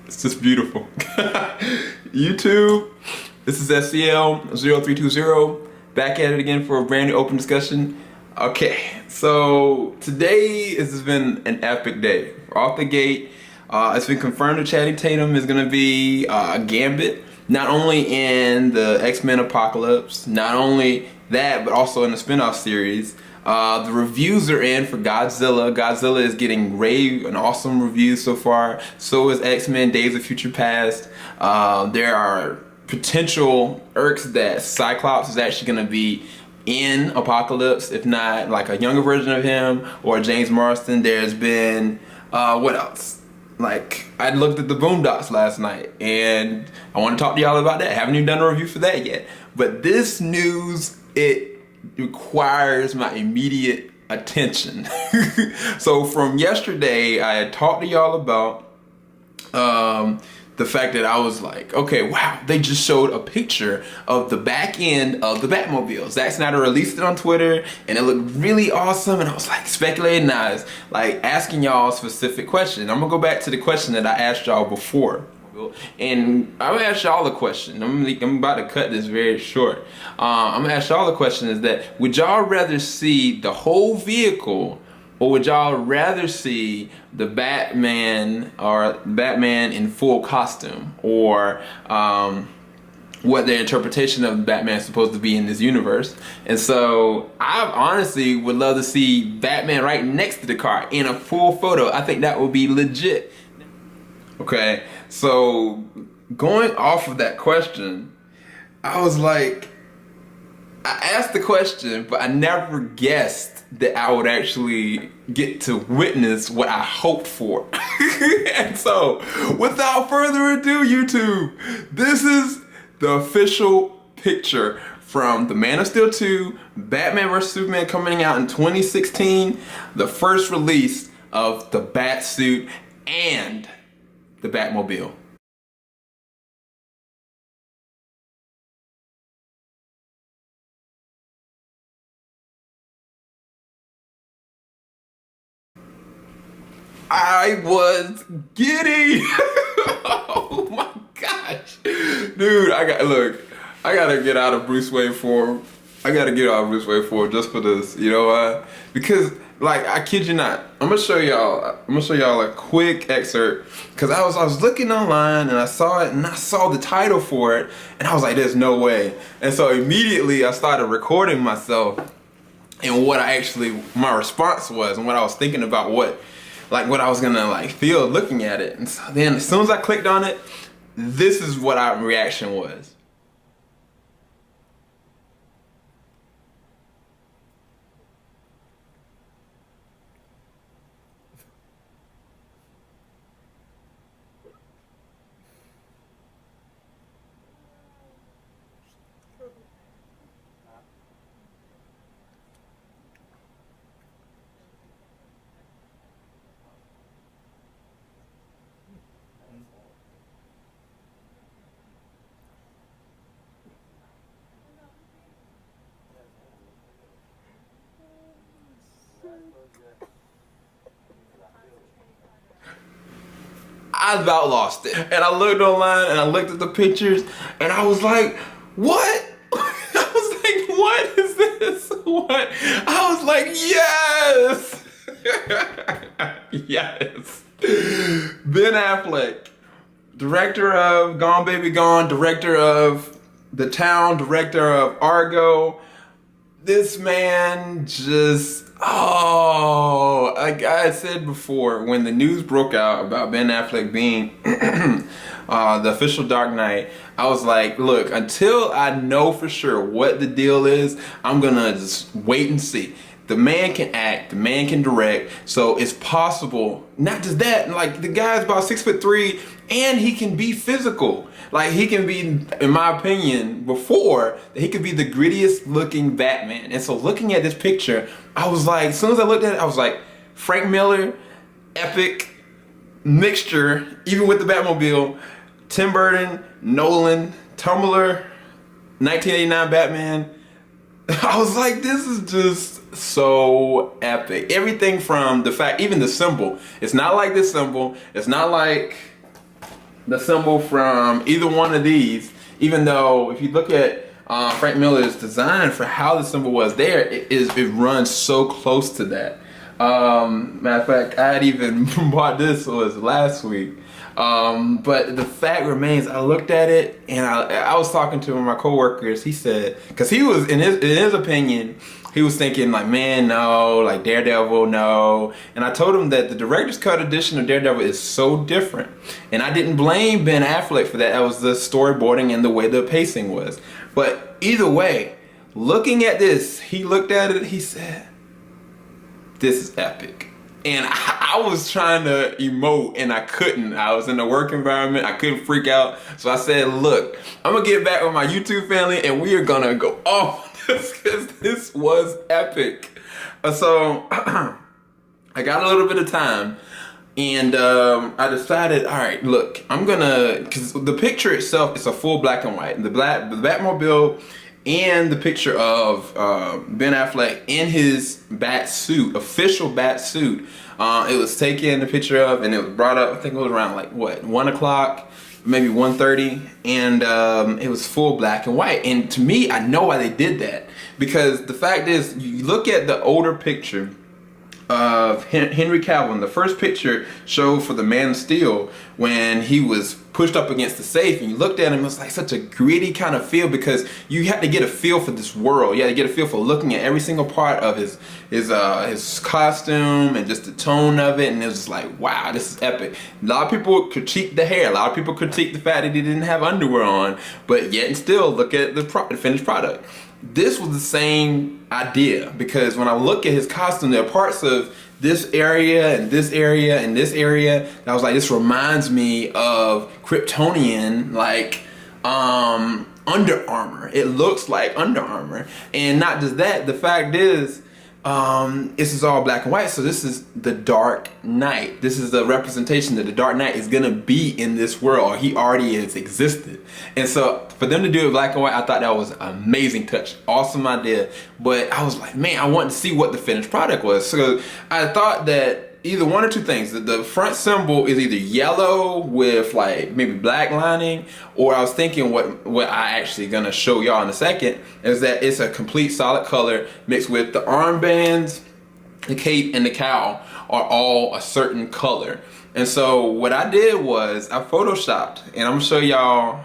It's just beautiful. YouTube, this is SCL0320, back at it again for a brand new open discussion. Okay, so today has been an epic day. Off the gate, it's been confirmed that Channing Tatum is going to be Gambit, not only in the X-Men Apocalypse, not only that, but also in the spin-off series. The reviews are in for Godzilla. Godzilla is getting rave and awesome reviews so far. So is X-Men Days of Future Past. There are potential irks that Cyclops is actually going to be in Apocalypse, if not like a younger version of him, or James Marsden. There's been, what else? Like, I looked at the Boondocks last night, and I want to talk to y'all about that. I haven't even done a review for that yet. But this news, it requires my immediate attention. So from yesterday, I had talked to y'all about the fact that I was like, okay, wow, they just showed a picture of the back end of the Batmobile. Zack Snyder released it on Twitter, and it looked really awesome, and I was like speculating, I was like asking y'all a specific question. I'm gonna go back to the question that I asked y'all before. And I'm gonna ask y'all a question. I'm about to cut this very short. I'm gonna ask y'all the question is that, would y'all rather see the whole vehicle, or would y'all rather see the Batman, or Batman in full costume, or what their interpretation of Batman is supposed to be in this universe? And so I honestly would love to see Batman right next to the car in a full photo. I think that would be legit. Okay, so going off of that question, I was like, I asked the question, but I never guessed that I would actually get to witness what I hoped for. And so, without further ado, YouTube, this is the official picture from the Man of Steel 2, Batman vs. Superman, coming out in 2016, the first release of the Batsuit and the Batmobile. I was giddy. Oh my gosh, dude! I gotta get out of Bruce Wayne form. I gotta get out of Bruce Wayne form just for this. You know why? Because, like, I kid you not, I'm gonna show y'all a quick excerpt, because I was looking online and I saw it, and I saw the title for it, and I was like, there's no way. And so immediately I started recording myself and what my response was, and what I was thinking about, what I was gonna like feel looking at it. And so then as soon as I clicked on it, this is what our reaction was. I about lost it. And I looked online and I looked at the pictures and I was like, what? I was like, what is this? What? I was like, yes! Yes. Ben Affleck, director of Gone Baby Gone, director of The Town, director of Argo. This man just, like I said before, when the news broke out about Ben Affleck being the official Dark Knight, I was like, look, until I know for sure what the deal is, I'm gonna just wait and see. The man can act, the man can direct, so it's possible. Not just that, like, the guy's about 6'3", and he can be physical. Like, he can be, in my opinion, before, that he could be the grittiest looking Batman. And so looking at this picture, I was like, as soon as I looked at it, I was like, Frank Miller, epic mixture, even with the Batmobile, Tim Burton, Nolan, Tumblr, 1989 Batman. I was like, this is just so epic. Everything from the fact, even the symbol. It's not like this symbol. It's not like the symbol from either one of these, even though if you look at Frank Miller's design for how the symbol was there, it runs so close to that. Matter of fact, I had even bought this was last week. But the fact remains, I looked at it and I was talking to one of my coworkers. He said, because he was in his opinion, he was thinking like, man, no, like Daredevil, no. And I told him that the director's cut edition of Daredevil is so different. And I didn't blame Ben Affleck for that. That was the storyboarding and the way the pacing was. But either way, looking at this, he looked at it, he said, this is epic. And I was trying to emote and I couldn't. I was in the work environment, I couldn't freak out. So I said, look, I'm gonna get back with my YouTube family and we are gonna go off because this was epic. So I got a little bit of time and I decided, all right, look, I'm gonna, because the picture itself is a full black and white. The Batmobile and the picture of Ben Affleck in his bat suit, official bat suit. It was taken a picture of and it was brought up, I think it was around like what, 1 o'clock, maybe 1:30, and it was full black and white. And to me, I know why they did that, because the fact is, you look at the older picture of Henry Cavill, and the first picture showed for the Man of Steel when he was pushed up against the safe, and you looked at him, it was like such a gritty kind of feel, because you had to get a feel for this world. You had to get a feel for looking at every single part of his costume and just the tone of it, and it was just like, wow, this is epic. A lot of people critique the hair, a lot of people critique the fact that he didn't have underwear on, but yet and still look at the finished product. This was the same idea, because when I look at his costume, there are parts of this area and this area and this area that I was like, this reminds me of Kryptonian, like Under Armour. It looks like Under Armour. And not just that, the fact is, this is all black and white, so this is the Dark Knight. This is the representation that the Dark Knight is gonna be in this world. He already has existed. And so for them to do it black and white, I thought that was an amazing touch. Awesome idea. But I was like, man, I wanted to see what the finished product was. So I thought that either one or two things. The front symbol is either yellow with like maybe black lining, or I was thinking what I actually gonna show y'all in a second is that it's a complete solid color mixed with the armbands, the cape, and the cowl are all a certain color. And so what I did was I photoshopped, and I'm gonna show y'all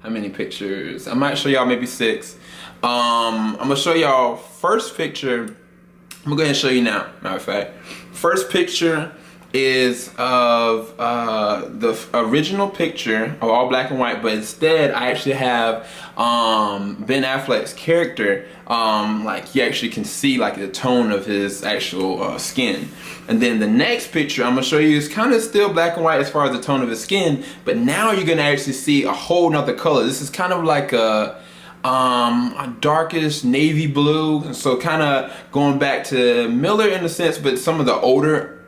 how many pictures. I might show y'all maybe 6. I'm gonna show y'all first picture. I'm gonna go ahead and show you now, matter of fact. First picture is of the original picture of all black and white, but instead I actually have Ben Affleck's character, like you actually can see like the tone of his actual skin. And then the next picture I'm gonna show you is kind of still black and white as far as the tone of his skin, but now you're gonna actually see a whole nother color. This is kind of like a darkish navy blue, and so kind of going back to Miller in a sense, but some of the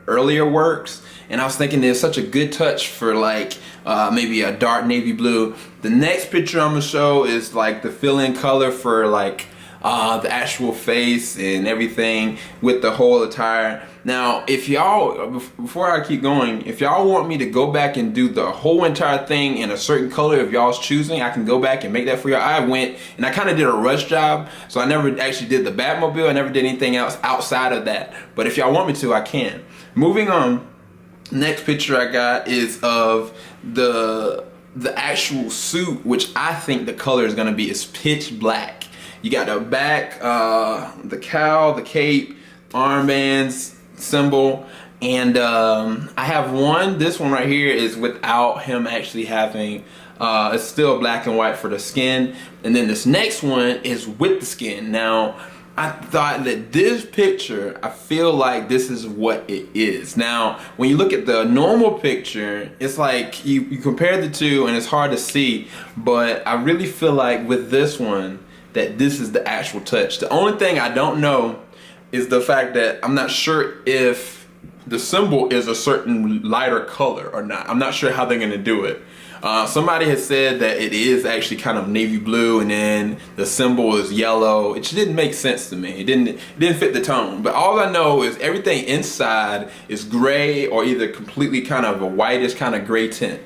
earlier works. And I was thinking there's such a good touch for like maybe a dark navy blue. The next picture I'm gonna show is like the fill-in color for like the actual face and everything with the whole attire. Now, if y'all, before I keep going, if y'all want me to go back and do the whole entire thing in a certain color of y'all's choosing, I can go back and make that for y'all. I went and I kind of did a rush job, so I never actually did the Batmobile. I never did anything else outside of that. But if y'all want me to, I can. Moving on, next picture I got is of the actual suit, which I think the color is gonna be is pitch black. You got the back, the cowl, the cape, armbands, symbol, and I have one. This one right here is without him actually having, it's still black and white for the skin, and then this next one is with the skin. Now, I thought that this picture, I feel like this is what it is. Now, when you look at the normal picture, it's like you compare the two and it's hard to see, but I really feel like with this one, that this is the actual touch. The only thing I don't know is the fact that I'm not sure if the symbol is a certain lighter color or not. I'm not sure how they're gonna do it. Somebody has said that it is actually kind of navy blue and then the symbol is yellow. It just didn't make sense to me. It didn't fit the tone. But all I know is everything inside is gray or either completely kind of a whitish kind of gray tint.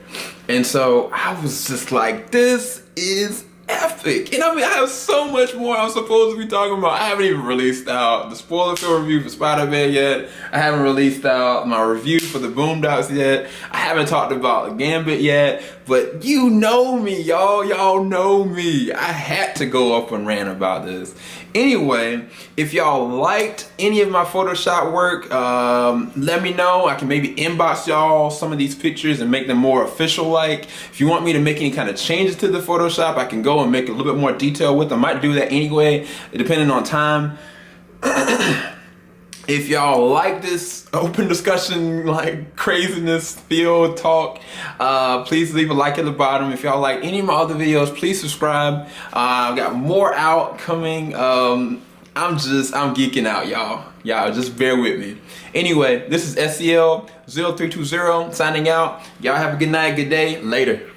And so I was just like, this is epic. And I mean, I have so much more I'm supposed to be talking about. I haven't even released out the spoiler film review for Spider-Man yet. I haven't released out my review for the Boondocks yet. I haven't talked about Gambit yet. But you know me, y'all. Y'all know me. I had to go up and rant about this. Anyway, if y'all liked any of my Photoshop work, let me know. I can maybe inbox y'all some of these pictures and make them more official-like. If you want me to make any kind of changes to the Photoshop, I can go and make a little bit more detail with them. I might do that anyway, depending on time. If y'all like this open discussion, like craziness, field talk, please leave a like at the bottom. If y'all like any of my other videos, please subscribe. I've got more out coming. I'm geeking out, y'all. Y'all just bear with me. Anyway, this is SCL 0320 signing out. Y'all have a good night, good day. Later.